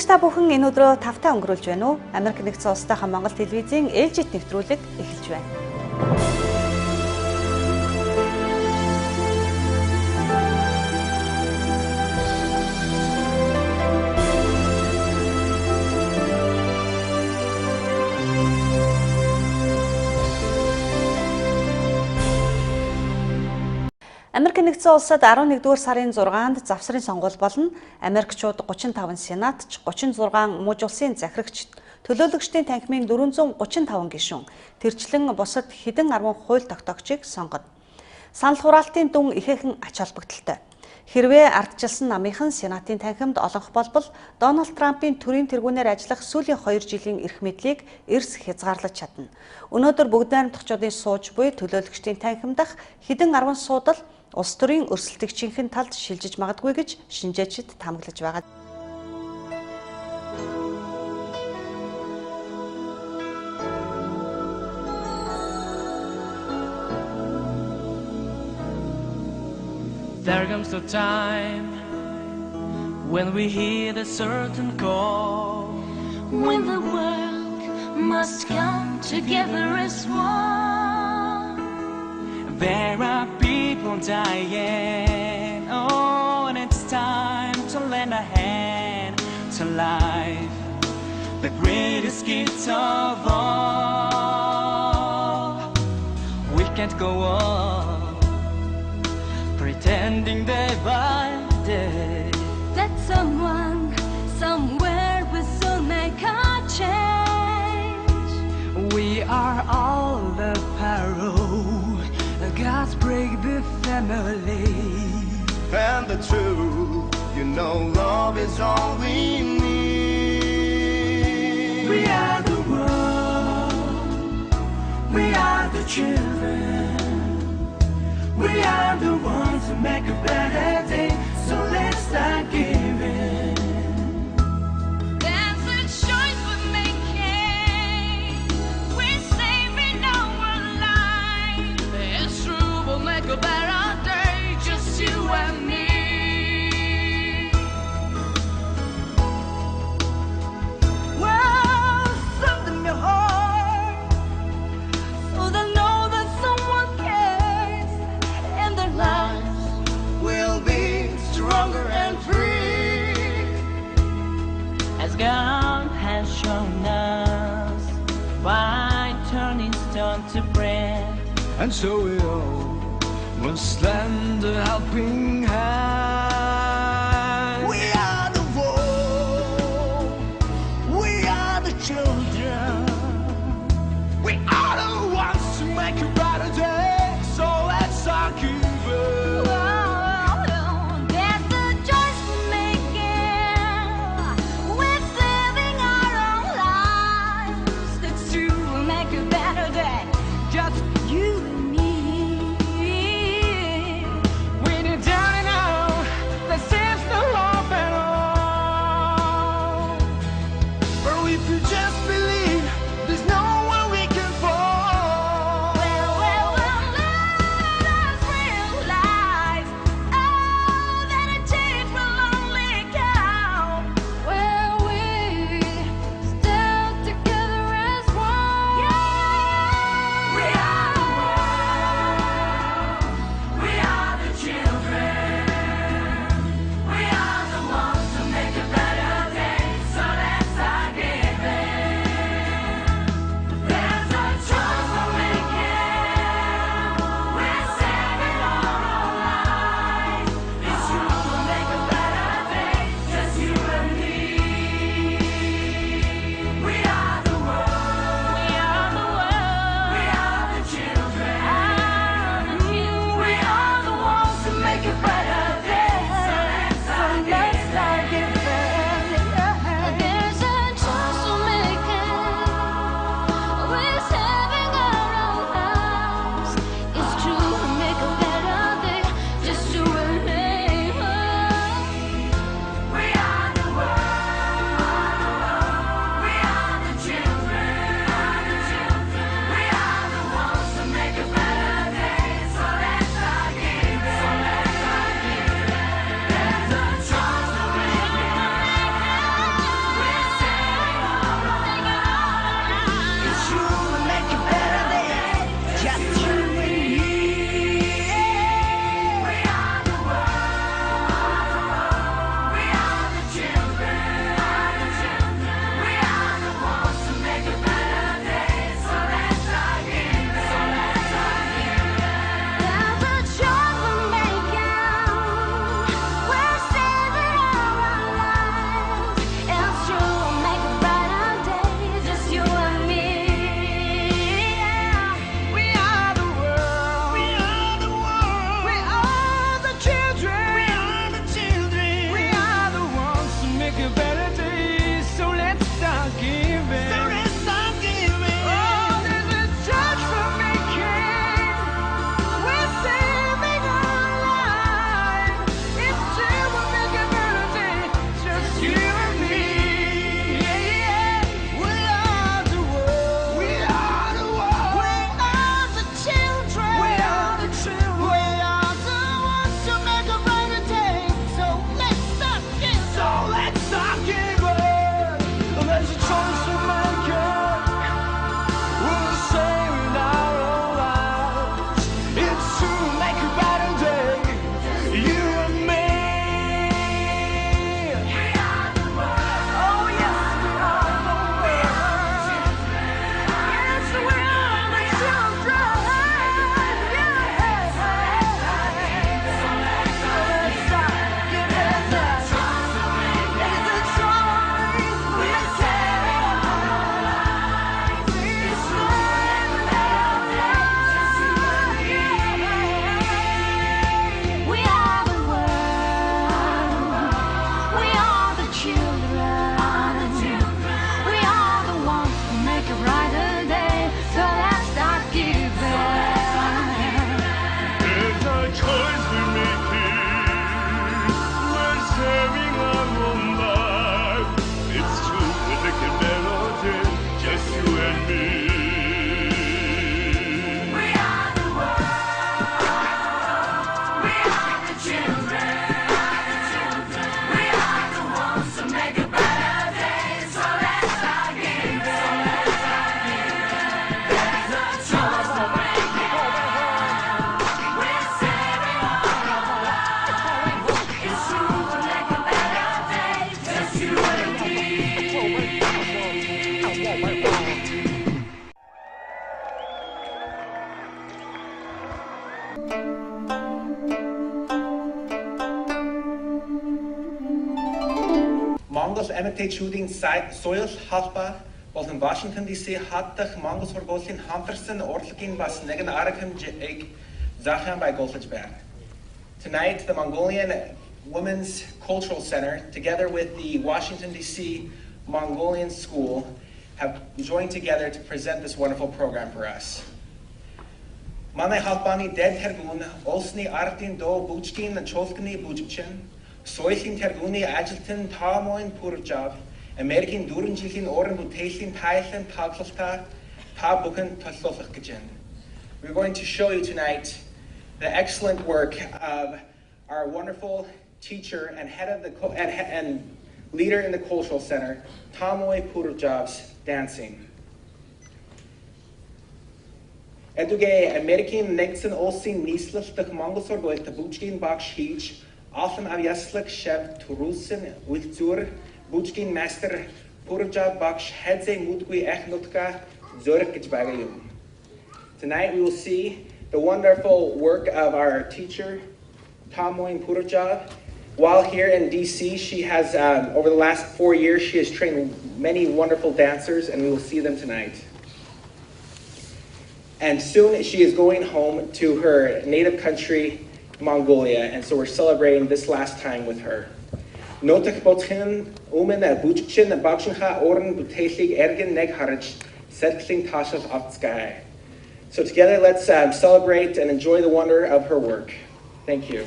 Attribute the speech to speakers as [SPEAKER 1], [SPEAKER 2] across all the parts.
[SPEAKER 1] Сонсогч та бүхэн энэ өдрөө тавтай өнгөрүүлж байна уу? Америк нэгдсэн улсынхаа Монгол телевизийн ээлжит нэвтрүүлэг эхэлж байна. Америк нэгдсэн улсад 11-р сарын 6-нд завсрын сонгуул болно. Америкчууд 35 сенатч, 36 муж улсын захирагч, төлөөлөгчдийн танхимын 435 гишүүн, тэрчлэн бусад хэдэн 10 хууль тогтоогчийг сонгоно. Санал хураалтын дүн ихээхэн ач холбогдолтой. Хэрвээ ардчилсан намынхан сенатын танхимд олонх болбол Дональд Трампын төрийн тэргүүнээр ажиллах сүүлийн 2 жилийн эрх мэдлийг эрс хязгаарлаж чадна. Өнөөдөр бүгд найрамдагчдын сууж буй төлөөлөгчдийн танхимдах хэдэн 10 суудал улс төрийн өрсөлдөгчийн талд шилжиж магадгүй гэж шинжээчид таамаглаж байгаа.
[SPEAKER 2] There comes a time when we hear the certain call,
[SPEAKER 3] when the world must come together as one.
[SPEAKER 2] There are people dying, oh, and it's time to lend a hand to life, the greatest gift of all. We can't go on pretending day by day
[SPEAKER 3] that someone, somewhere will soon make a change.
[SPEAKER 2] We are all the parallel. God's break the family.
[SPEAKER 4] And the truth, you know, love is all we need.
[SPEAKER 2] We are the world, we are the children, we are the ones who make a better day, so let's start giving.
[SPEAKER 3] That's a choice we're making, we're saving our lives. It's true, we'll make a better day, just you and me.
[SPEAKER 2] Well, send them your heart,
[SPEAKER 3] So they'll know that someone cares, and their lives
[SPEAKER 4] We'll be stronger and free.
[SPEAKER 2] as God has shown us, by turning stone to bread.
[SPEAKER 5] And so we all must lend a helping hand.
[SPEAKER 4] We are the world, we are the children, we are the ones to make a better day, so let's start giving.
[SPEAKER 3] There's a choice we're making, we're saving our own lives. That's true, we'll make a better day, just you and me.
[SPEAKER 2] When you're down and out,
[SPEAKER 6] Mongols imitate shooting soils halpa was in Washington DC hattach Mongols for Goslin Hunterson Ortlikin bas Negan Arakim Jake Zachan by Goslachberg. Tonight, the Mongolian Women's Cultural Center, together with the Washington DC Mongolian School, have joined together to present this wonderful program for us. Manai halpani dead tergun, Olsni Artin do Buchkin and Cholkni Bujchin. Soilin terguni aжилтан таамоин пуржав Америкийн дөрвөн жилийн орон бүтээлийн тайлан тавлалтаа та бүхэн толлуулах гэж байна. We're going to show you tonight the excellent work of our wonderful teacher and head of the and leader in the Cultural Center, Tamoy Purjav's dancing. Eduge American Nexon Olsin Nislach Mongolsor goil to Buchkin Baksh Heech. Often aviaslik shev turusin wiltur Buchkin master Purja Baksh Hedze Mutgui Echnutka Zurich Bagayum. Tonight we will see the wonderful work of our teacher, Tamoin Purja. While here in DC, she has, over the last 4 years, she has trained many wonderful dancers, and we will see them tonight. And soon she is going home to her native country, Mongolia, and so we're celebrating this last time with her. Notach botchen umen buchchen bakshinha oren butelig ergen neg haraj settling tashav aftskai. So together let's celebrate and enjoy the wonder of her work. Thank you.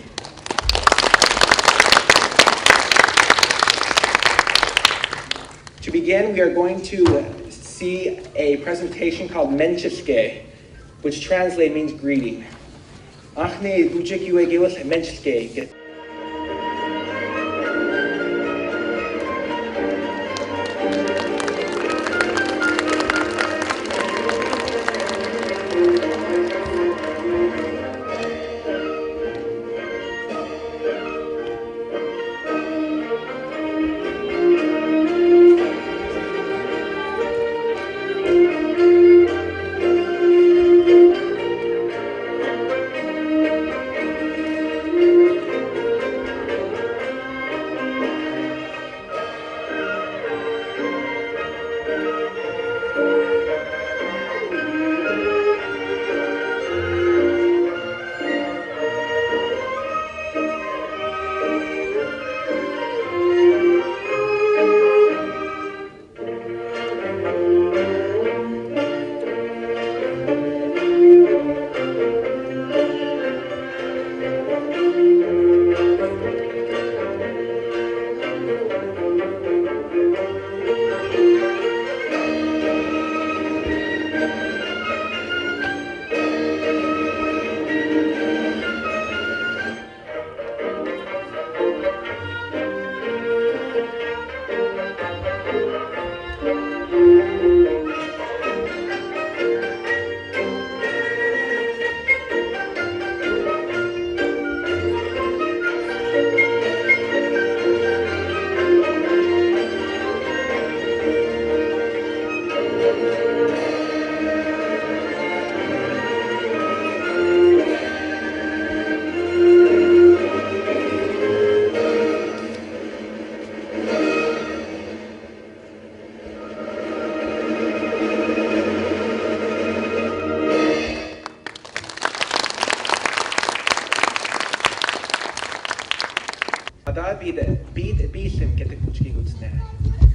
[SPEAKER 6] To begin, we are going to see a presentation called Menchiske, which translated means greeting. Achne bujek yue gewel Menchiske.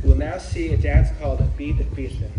[SPEAKER 6] We'll now see a dance called Beat Beatlin.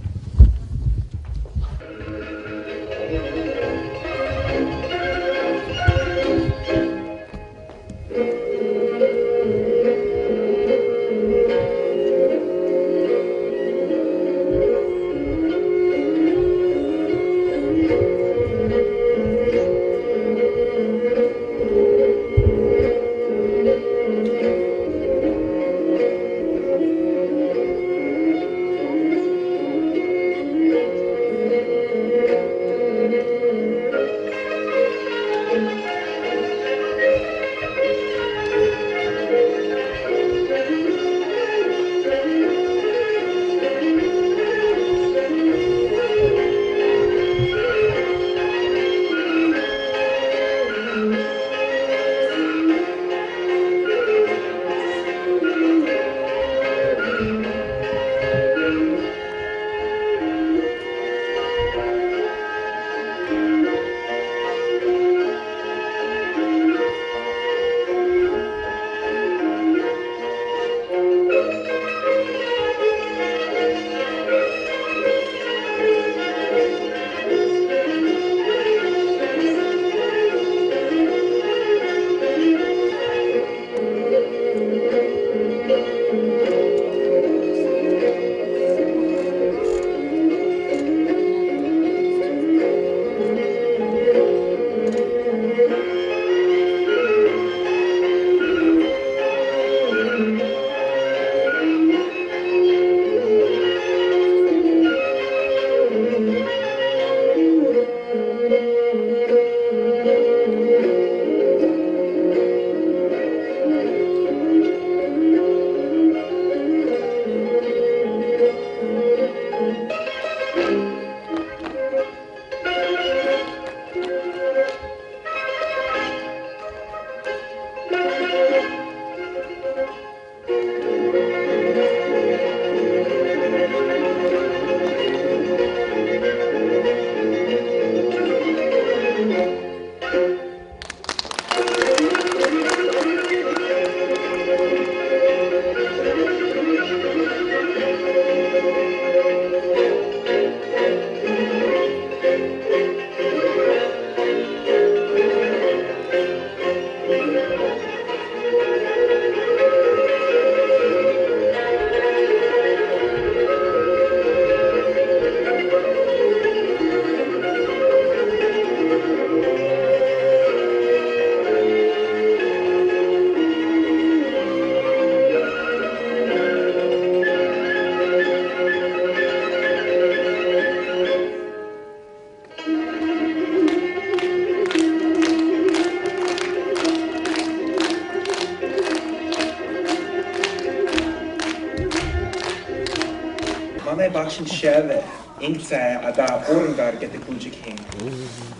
[SPEAKER 6] Watching Sheve, Inkzai, Ada Orengar get the Kuja King.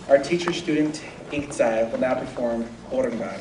[SPEAKER 6] Our teacher student Inkzai will now perform Orengar.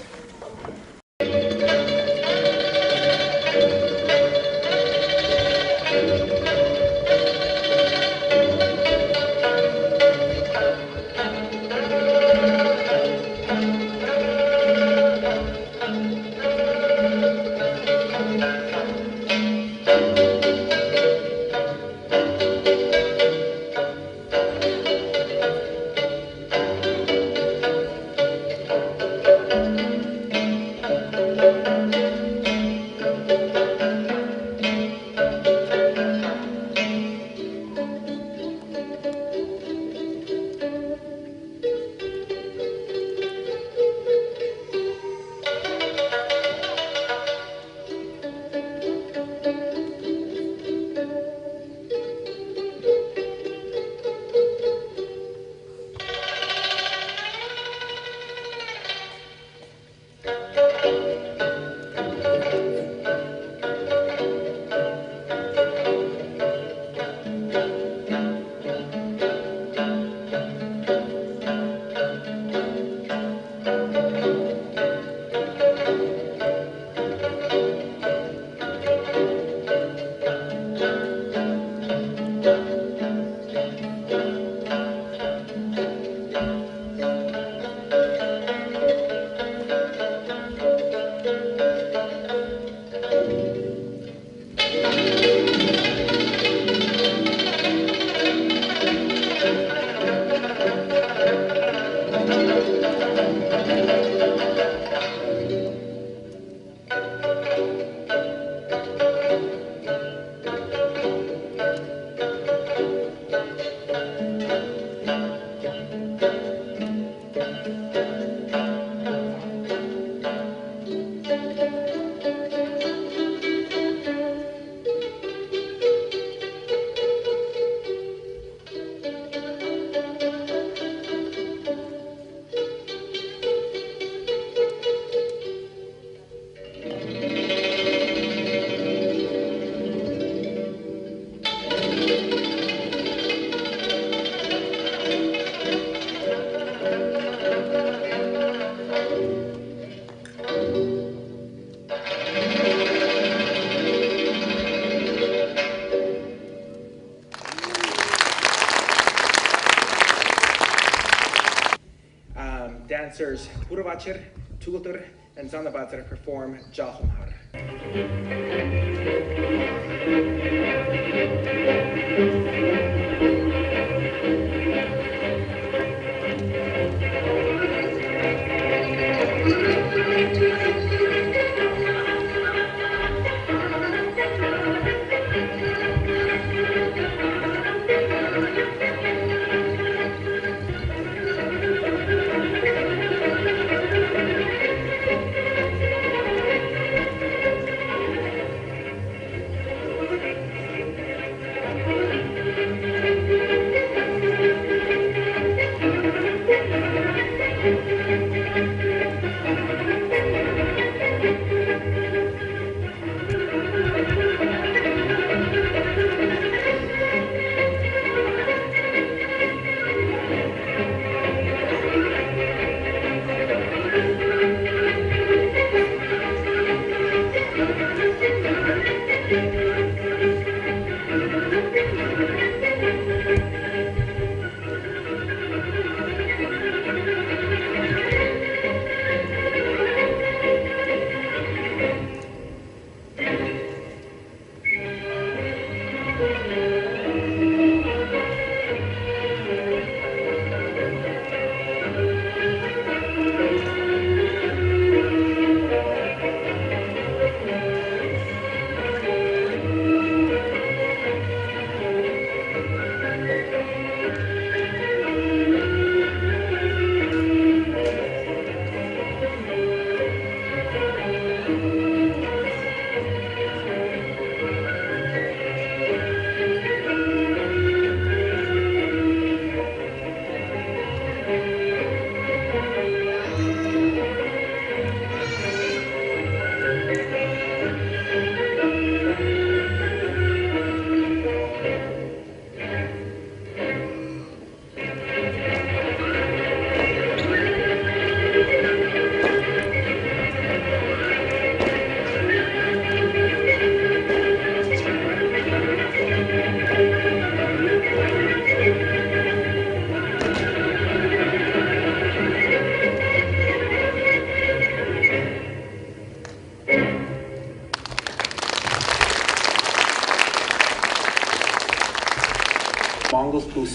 [SPEAKER 6] Dancers Puravachir, Tultur, and Zanabatar perform Jalhamhar.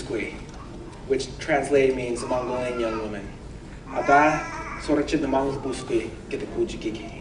[SPEAKER 6] Buskui, which translated means Mongolian young woman. Ada sorachid na Mongol Buskui get the kujigig.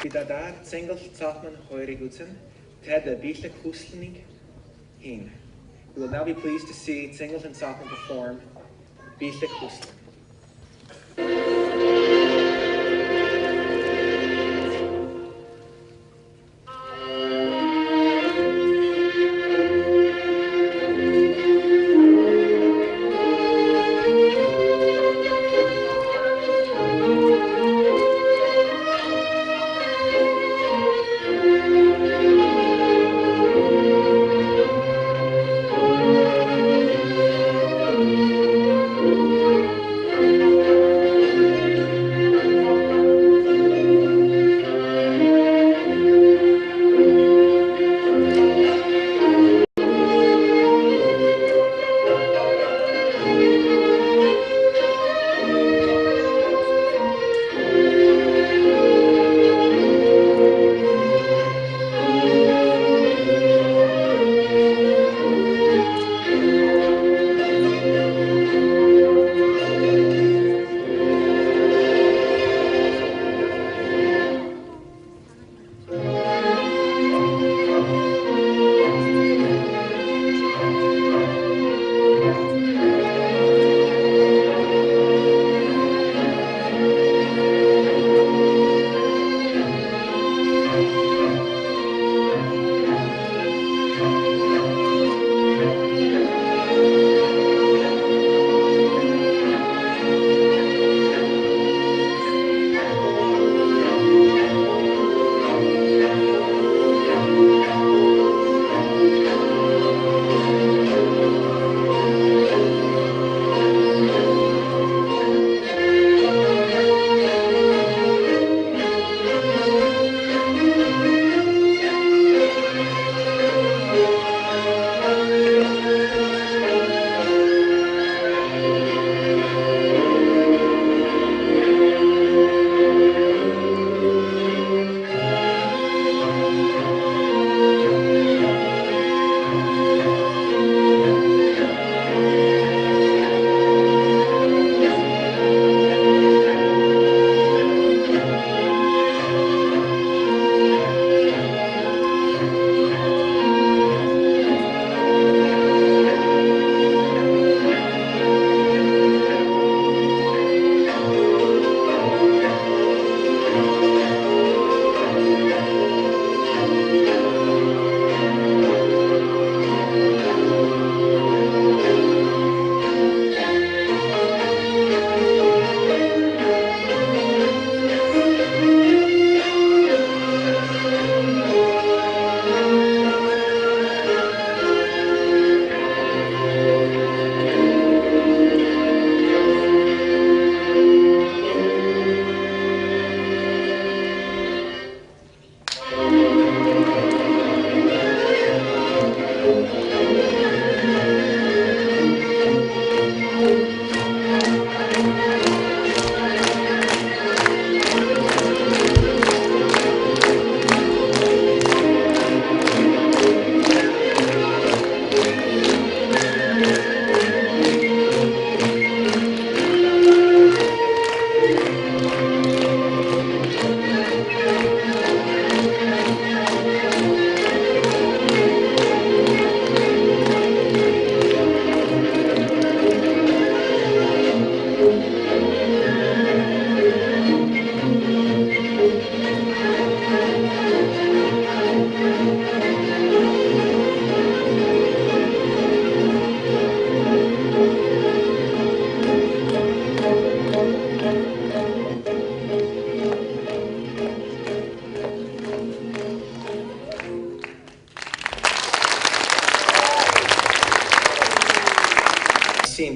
[SPEAKER 7] Bidadar Zengel Zachman Hoirigutzen, Ted the Bichlik Hustling Heen. We will now be pleased to see Zengel and Zachman perform Bichlik Hustling.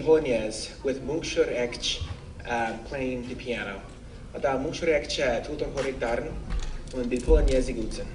[SPEAKER 7] in Polonaise with Munksur Ekch playing the piano. Da Munksur Ekch tutor horig darn und die Polonaise gutsen.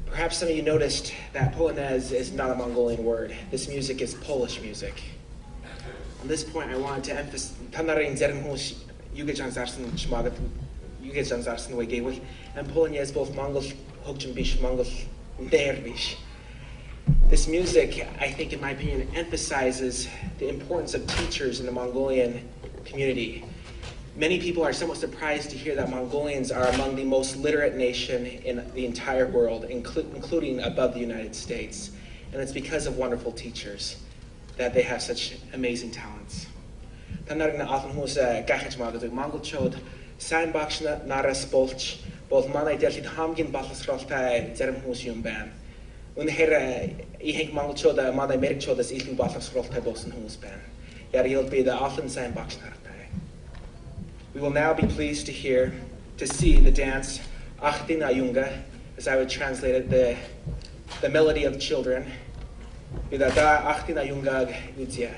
[SPEAKER 7] Perhaps some of you noticed that Polonaise is not a Mongolian word. This music is Polish music. On this point, I want to emphasize and Polonaise both Mongol Hokjumbish, Mongol Dervish. This music, I think, in my opinion, emphasizes the importance of teachers in the Mongolian community. Many people are somewhat surprised to hear that Mongolians are among the most literate nation in the entire world, including above the United States. And it's because of wonderful teachers that they have such amazing talents. Both manai delhid hamgin ballasrolta zarem hús yung ban. Unher iheng Mongol choda manai merik chodas ilhing ballasrolta bosen hús ban. Yar yield be the often sign bakshnar. We will now be pleased to see the dance Achtin Ayunga, as I would translate it, the melody of children. Vidada Achtin Ayunga Vidzia.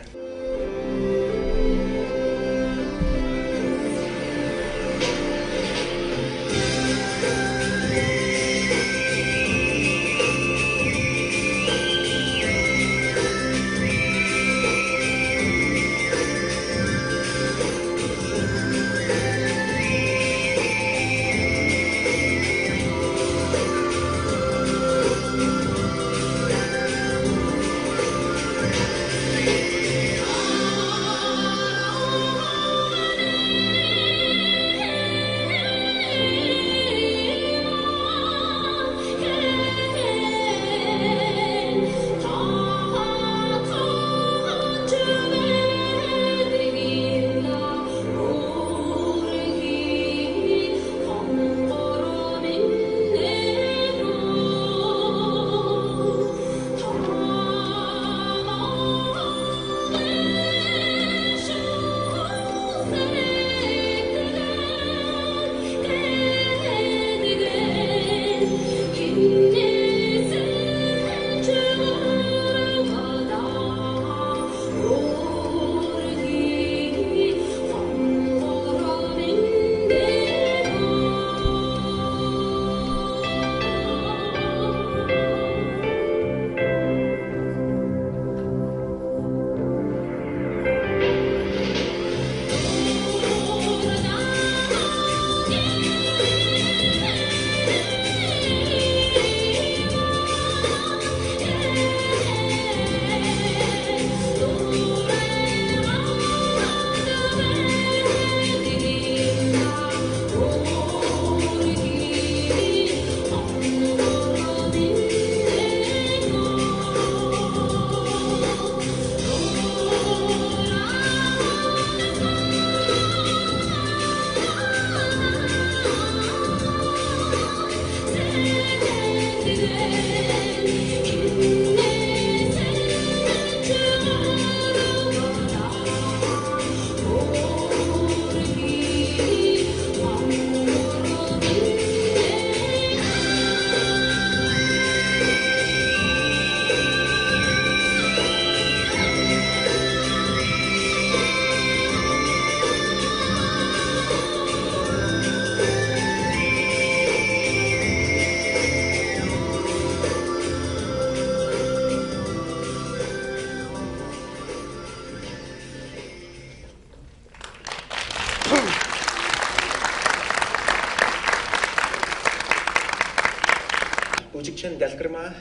[SPEAKER 7] Quchin Delkrama,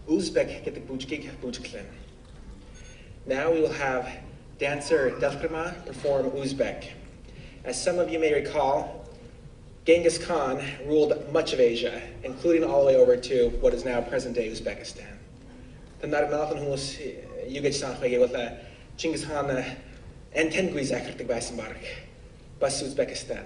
[SPEAKER 7] Uzbek get the Bujgig Bujklin. Now we will have dancer Delkrama perform Uzbek. As some of you may recall, Genghis Khan ruled much of Asia, including all the way over to what is now present-day Uzbekistan. The Naranathan Hus Yugich Sankhwege with Genghis Khan and Tenguiz Akritik Baisambark, Bas Uzbekistan.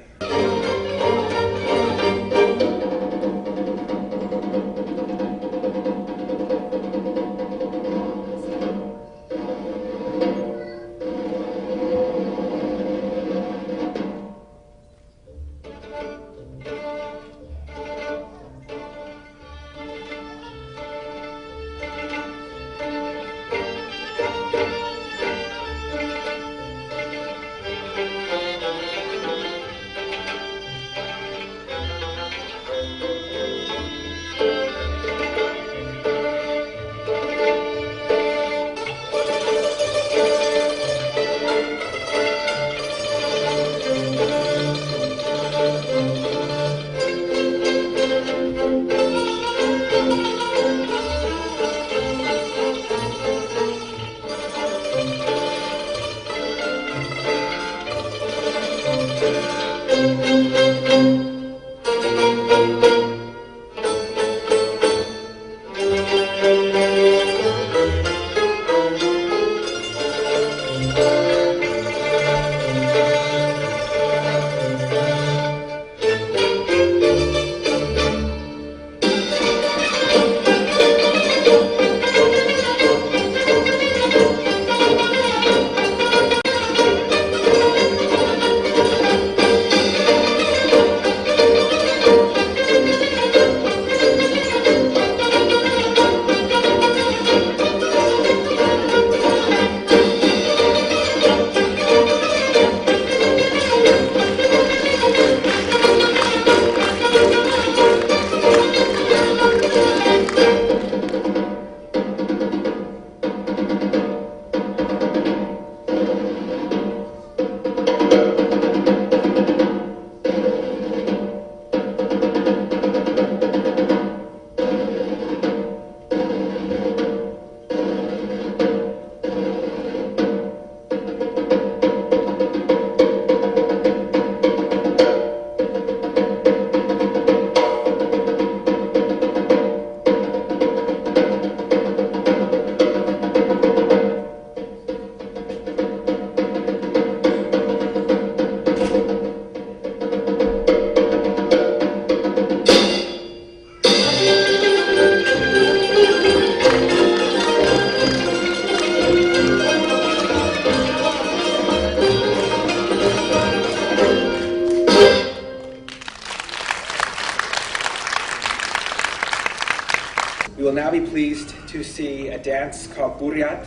[SPEAKER 7] We will now be pleased to see a dance called Buryat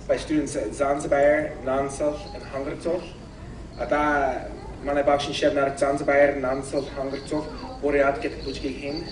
[SPEAKER 7] by students at Zanzibar, Nansal, and Hungertzol. Ata mana bakshin shevnar Zanzibar, Nansal, Hungertzol, Buryat get Bujki hin.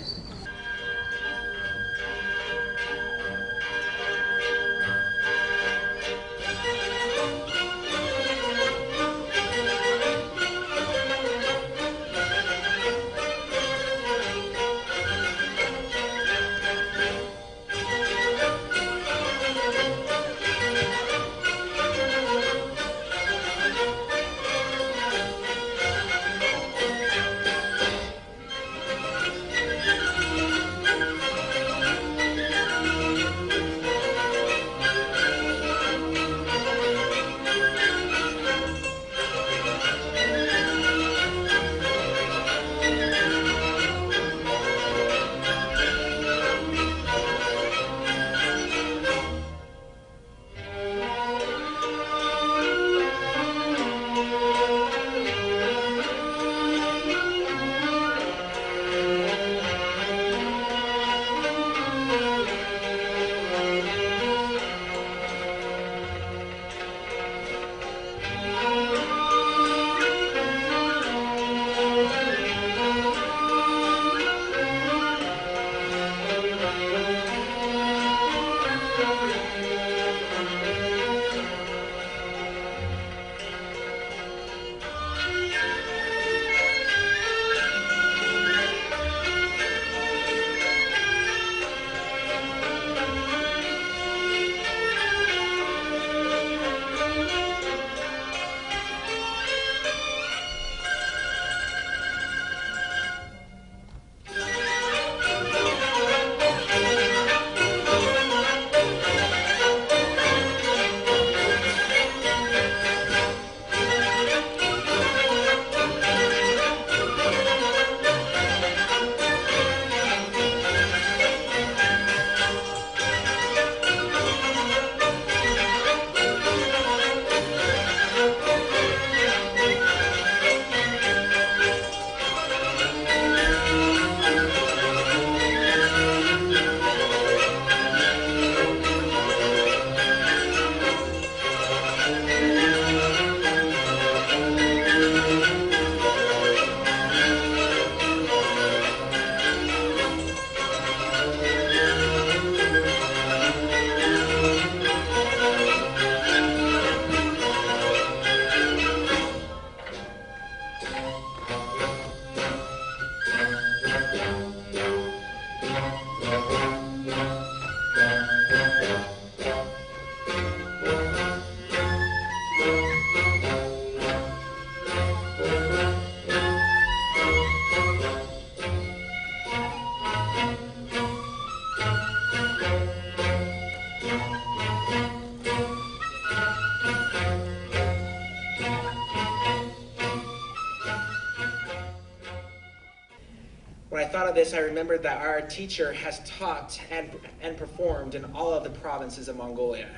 [SPEAKER 7] thought of this, I remembered that our teacher has taught and performed in all of the provinces of Mongolia.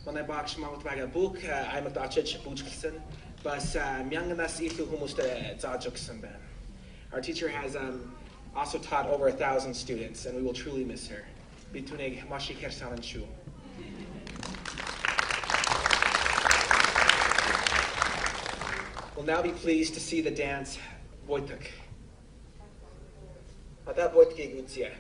[SPEAKER 7] Манай багш Монголд байгаа бүх аймагт очиж бүжиглсэн, бас мянганаас илүү хүмүүст зааж өгсөн байна. Our teacher has also taught over 1,000 students, and we will truly miss her. Bitunig mashi kersanan shu. We'll now be pleased to see the dance Wojtek. Ata Wojtek Gutsia.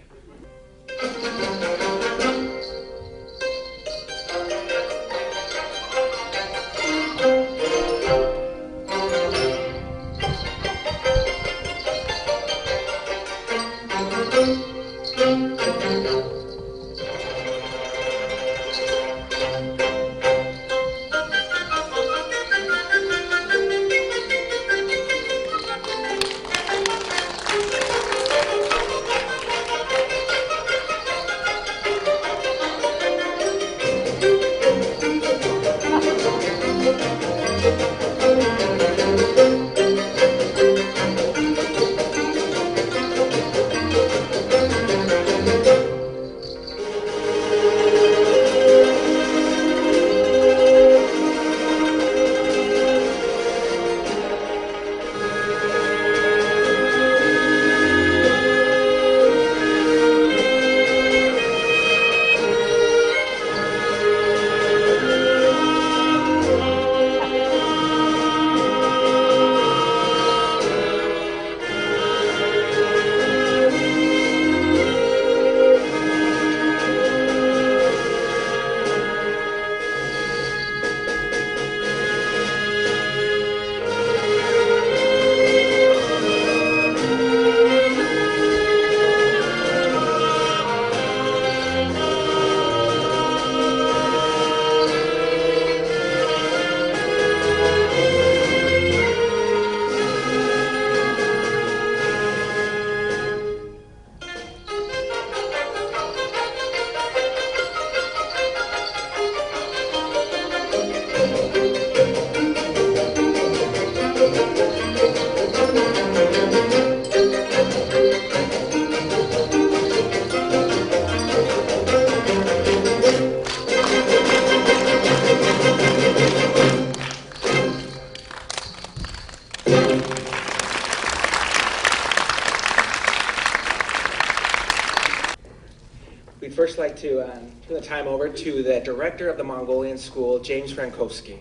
[SPEAKER 7] We'd first like to turn the time over to the director of the Mongolian school, James Frankowski.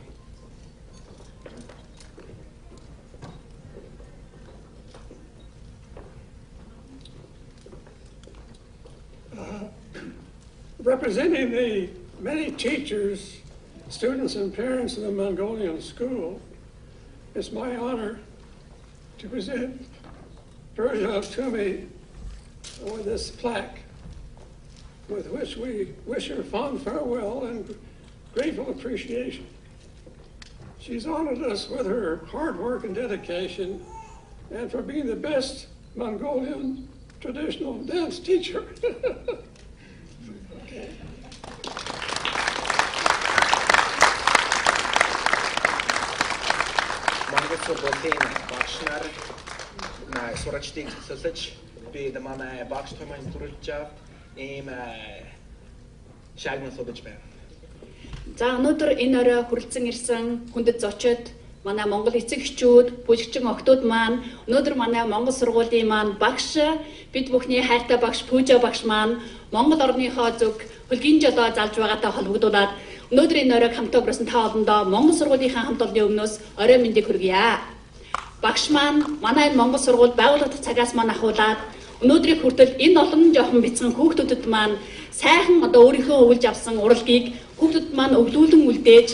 [SPEAKER 8] Representing the many teachers, students, and parents of the Mongolian school, it's my honor to present Virgil Toomey with this plaque, with which we wish her fond farewell and grateful appreciation. She's honored us with her hard work and dedication, and for being the best Mongolian traditional dance teacher. Okay.
[SPEAKER 7] Монгол болтын багшнаар сурагчдыг сонсож би манай багш томын төрүүлж ийм шагнал содож байна.
[SPEAKER 9] За өнөөдөр энэ орой хүрэлцэн ирсэн хүндэт зочид манай Монгол эцэг эхчүүд, бүжигчин охтууд маань өнөөдөр манай Монгол сургуулийн маань багш бид бүхний хайртай багш Пүүжа багш маань Монгол орныхоо зүг хөлгийн жолоо залж байгаатай холбогдуулаад өнөөдөр энэ оройг хамтаа өнгөрөөсөн та олондоо Монгол сургуулийнхаа хамт олонны өмнөөс орой мэндийг хүргье. Багш маань манай Монгол сургууль байгуулагдах цагаас маань ахуулаад өнөөдрийг хүртэл энэ олон жоохон бяцхан хүүхдүүдэд маань сайхан өөрийнхөө өвлж авсан урлагийг хүүхдүүд маань өвлүүлэн үлдээж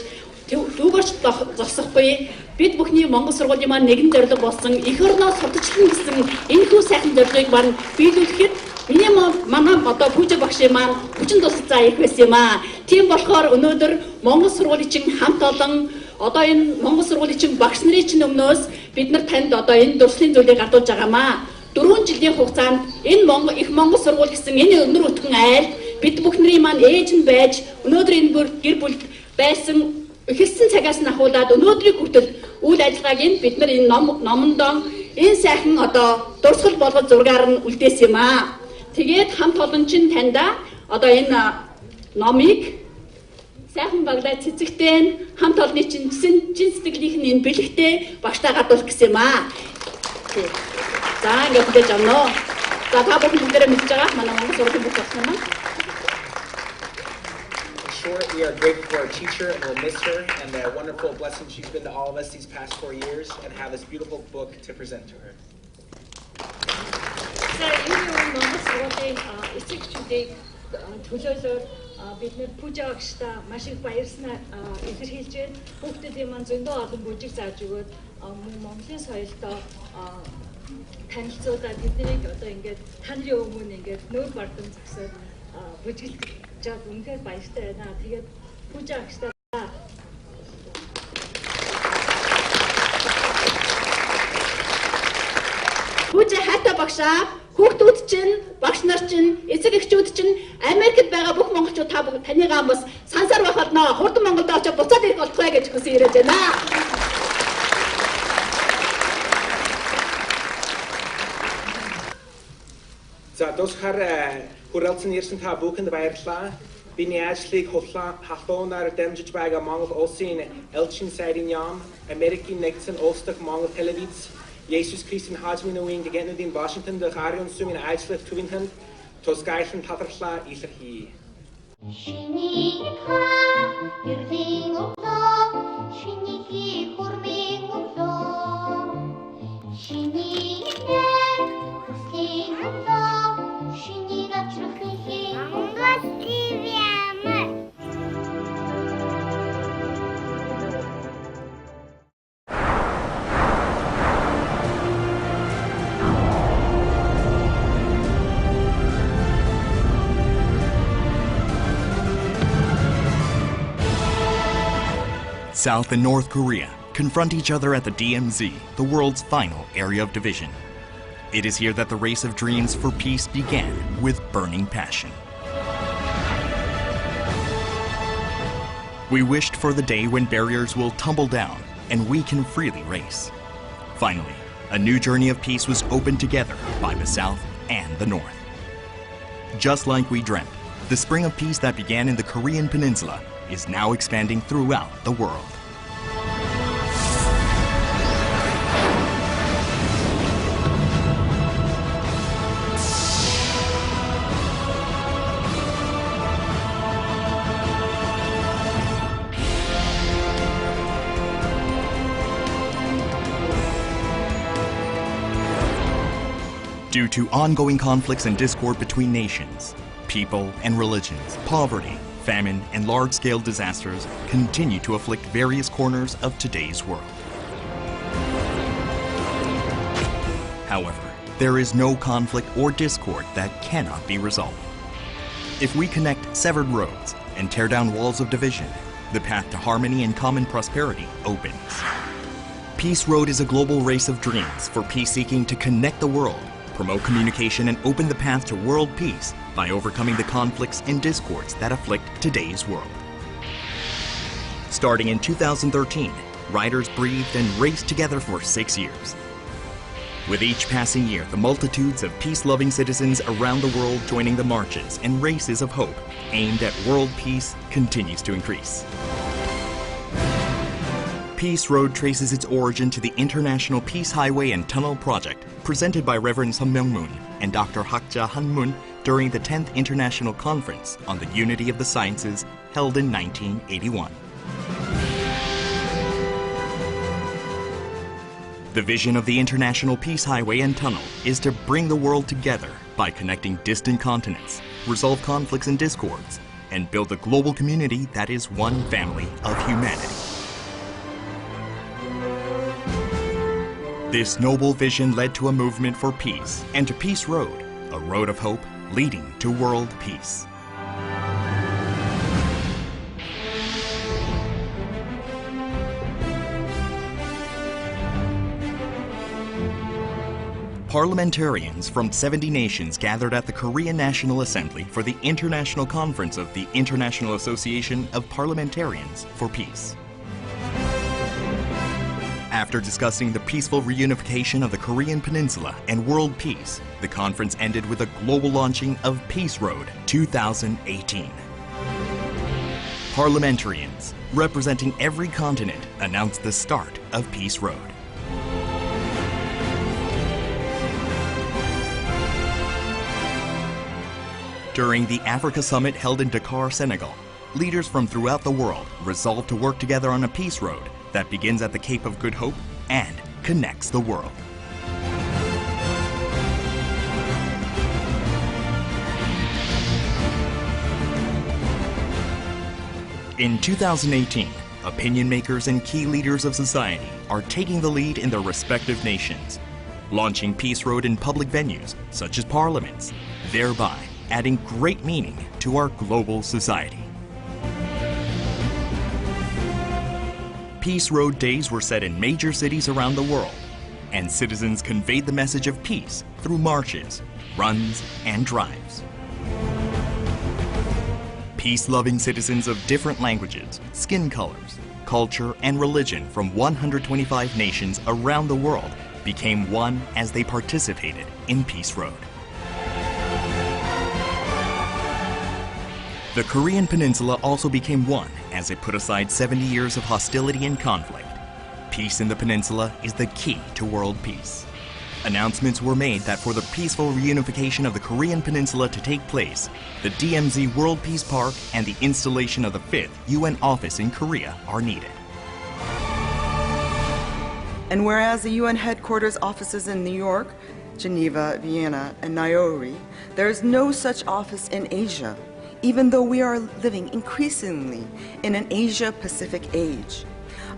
[SPEAKER 9] түүгээрч зогсохгүй бид бүхний Монгол сургуулийн маань нэгэн зорилго болсон эх орноо сурталчлан гэсэн энэ хүү сайхан зорилгыг маань биелүүлэхэд миний манай Пүүжа багшийн маань хүчин тусалцаа их байсан юм аа. Тийм болохоор өнөөдөр Монгол сургуулийн чин хамт олон энэ Монгол сургуулийн чин багш нарын чин өмнөөс бид нар танд энэ дурслын зүйлийг гардуулж байгаамаа. 4 жилийн хугацаанд энэ их Монгол сургууль гэсэн энэ өнөр өтгөн айл бид бүхний маань ээж нь байж өнөөдөр энэ гэр бүлд байсан эхэлсэн цагаас нь ахуулаад өнөөдрийг хүртэл үйл ажиллагааг бид нар энэ номондоо Энэ сайхан одоо дурсгал болгож зургаар нь үлдээсэн юм аа. Тэгээд хамт олон чинь таньда одоо энэ номыг сайхан баглаа цэцэгтэй хамт олонны чинь чин сэтгэлийнх нь энэ бэлэгтэй багштаа гадуулах гэсэн юм аа. За ингээд гэж авно. За та бүхэн бүгдээрээ мэдж байгаа манай Монгол сургуулийн бүх болсон юм аа.
[SPEAKER 7] Sure, we are grateful for our teacher and we'll miss her and the wonderful blessing she's been to all of us these past 4 years and have this beautiful book to present to her.
[SPEAKER 9] За энэ Монгол сургуулийн эцэгчүүдийг төлөөлөөр бид нэр пүүжа багштай маш их баярснаа илэрхийлж байна. Хүүхдүүдийн маань зөндөө олон бүжиг зааж өгөөд Монголын соёлтой танилцуулаад тэднийг одоо ингээд та нарын өмнө ингээд нүүр бардам зогсоод бүжиглэж жаад үнэхээр баяртай байна. Тэгээд пүүжа багштай пүүжа хата багшаа хүүхдүүд чинь, багш нар чинь, эцэг эхчүүд чинь Америкт байгаа бүх монголчууд та бүгд танийгаа бас сансаар байхад нөө хурдан Монголд очиж буцаад ирэх болтугай гэж хүсэн ирэж байна.
[SPEAKER 7] За досхар хүрээлцэн ирсэн та бүхэнд баярлалаа. Биний ажлыг халуунаар дамжиж байгаа Монгол улсын элчин сайрын яам, Америкийн нэгдсэн улс дахь Монгол телевиз Jesus Christийн хаажмын үеийн гэнүүдийн Вашингтон дахь Ариун сүмийн ажлах төвийнхэнд тусгайлан талархлаа илэрхие.
[SPEAKER 10] Шиний хаа ерлийн өглөө, шиний хурмын өглөө, шиний хүслийн өглөө, шиний гацрахын Монгол ТV амар.
[SPEAKER 11] South and North Korea confront each other at the DMZ, the world's final area of division. It is here that the race of dreams for peace began with burning passion. We wished for the day when barriers will tumble down and we can freely race. Finally, a new journey of peace was opened together by the South and the North. Just like we dreamt, the spring of peace that began in the Korean Peninsula is now expanding throughout the world. Due to ongoing conflicts and discord between nations, people and religions, poverty, famine, and large-scale disasters continue to afflict various corners of today's world. However, there is no conflict or discord that cannot be resolved. If we connect severed roads and tear down walls of division, the path to harmony and common prosperity opens. Peace Road is a global race of dreams for peace seeking to connect the world, promote communication, and open the path to world peace by overcoming the conflicts and discords that afflict today's world. Starting in 2013, riders breathed and raced together for 6 years. With each passing year, the multitudes of peace-loving citizens around the world joining the marches and races of hope aimed at world peace continues to increase. Peace Road traces its origin to the International Peace Highway and Tunnel Project presented by Reverend Sun Myung-moon and Dr. Hakja Han-moon during the 10th International Conference on the Unity of the Sciences held in 1981. The vision of the International Peace Highway and Tunnel is to bring the world together by connecting distant continents, resolve conflicts and discords, and build a global community that is one family of humanity. This noble vision led to a movement for peace and to Peace Road, a road of hope leading to world peace. Parliamentarians from 70 nations gathered at the Korean National Assembly for the International Conference of the International Association of Parliamentarians for Peace. After discussing the peaceful reunification of the Korean Peninsula and world peace, the conference ended with a global launching of Peace Road 2018. Parliamentarians representing every continent announced the start of Peace Road. During the Africa Summit held in Dakar, Senegal, leaders from throughout the world resolved to work together on a peace road that begins at the Cape of Good Hope and connects the world. In 2018, opinion makers and key leaders of society are taking the lead in their respective nations, launching Peace Road in public venues such as parliaments, thereby adding great meaning to our global society. Peace Road days were set in major cities around the world, and citizens conveyed the message of peace through marches, runs, and drives. Peace-loving citizens of different languages, skin colors, culture, and religion from 125 nations around the world became one as they participated in Peace Road. The Korean Peninsula also became one as it put aside 70 years of hostility and conflict. Peace in the peninsula is the key to world peace. Announcements were made that for the peaceful reunification of the Korean Peninsula to take place, the DMZ World Peace Park and the installation of the 5th UN office in Korea are needed.
[SPEAKER 12] And whereas the UN headquarters offices in New York, Geneva, Vienna, and Nairobi, there is no such office in Asia, even though we are living increasingly in an Asia-Pacific age.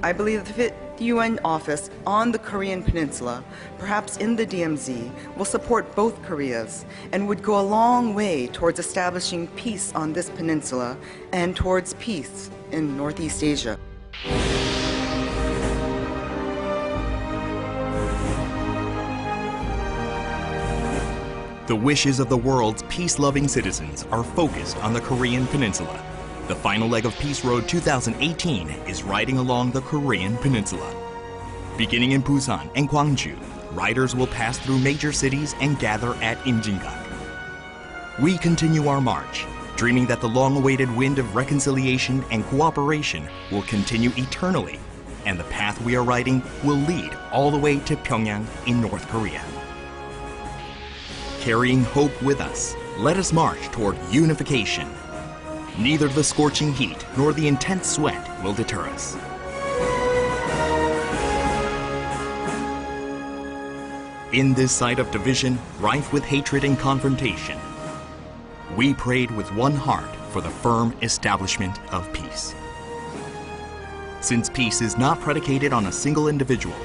[SPEAKER 12] I believe the 5th UN office on the Korean Peninsula, perhaps in the DMZ, will support both Koreas and would go a long way towards establishing peace on this peninsula and towards peace in Northeast Asia.
[SPEAKER 11] The wishes of the world's peace-loving citizens are focused on the Korean Peninsula. The final leg of Peace Road 2018 is riding along the Korean Peninsula. Beginning in Busan and Gwangju, riders will pass through major cities and gather at Imjinggak. We continue our march, dreaming that the long-awaited wind of reconciliation and cooperation will continue eternally, and the path we are riding will lead all the way to Pyongyang in North Korea. Carrying hope with us, let us march toward unification. Neither the scorching heat nor the intense sweat will deter us. In this site of division, rife with hatred and confrontation, we prayed with one heart for the firm establishment of peace. Since peace is not predicated on a single individual,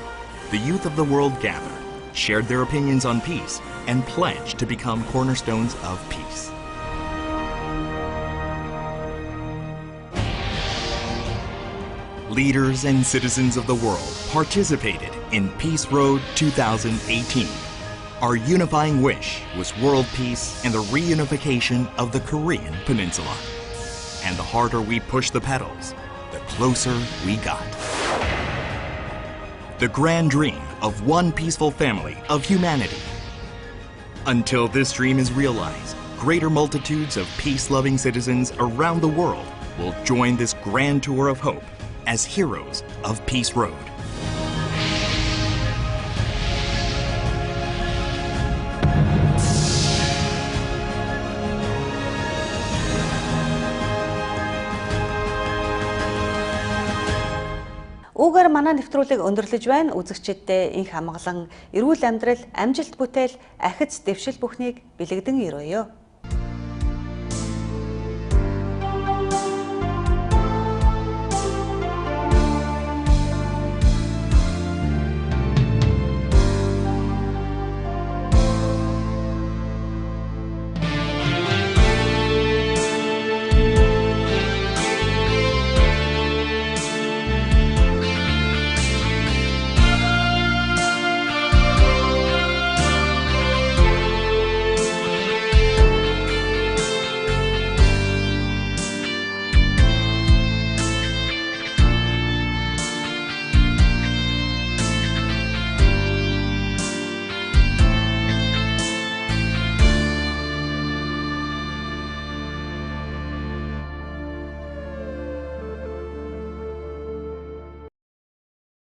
[SPEAKER 11] the youth of the world gathered, shared their opinions on peace, and pledged to become cornerstones of peace. Leaders and citizens of the world participated in Peace Road 2018. Our unifying wish was world peace and the reunification of the Korean Peninsula. And the harder we pushed the pedals, the closer we got. The grand dream of one peaceful family of humanity. Until this dream is realized, greater multitudes of peace-loving citizens around the world will join this grand tour of hope as heroes of Peace Road.
[SPEAKER 1] Үүгээр манай нэвтрүүлэг өндөрлөж байна. Үзэгчиддээ инх амгалан эрүүл амьдрал, амжилт бүтээл, ахиц дэвшил бүхнийг бэлэгдэн өрөөё.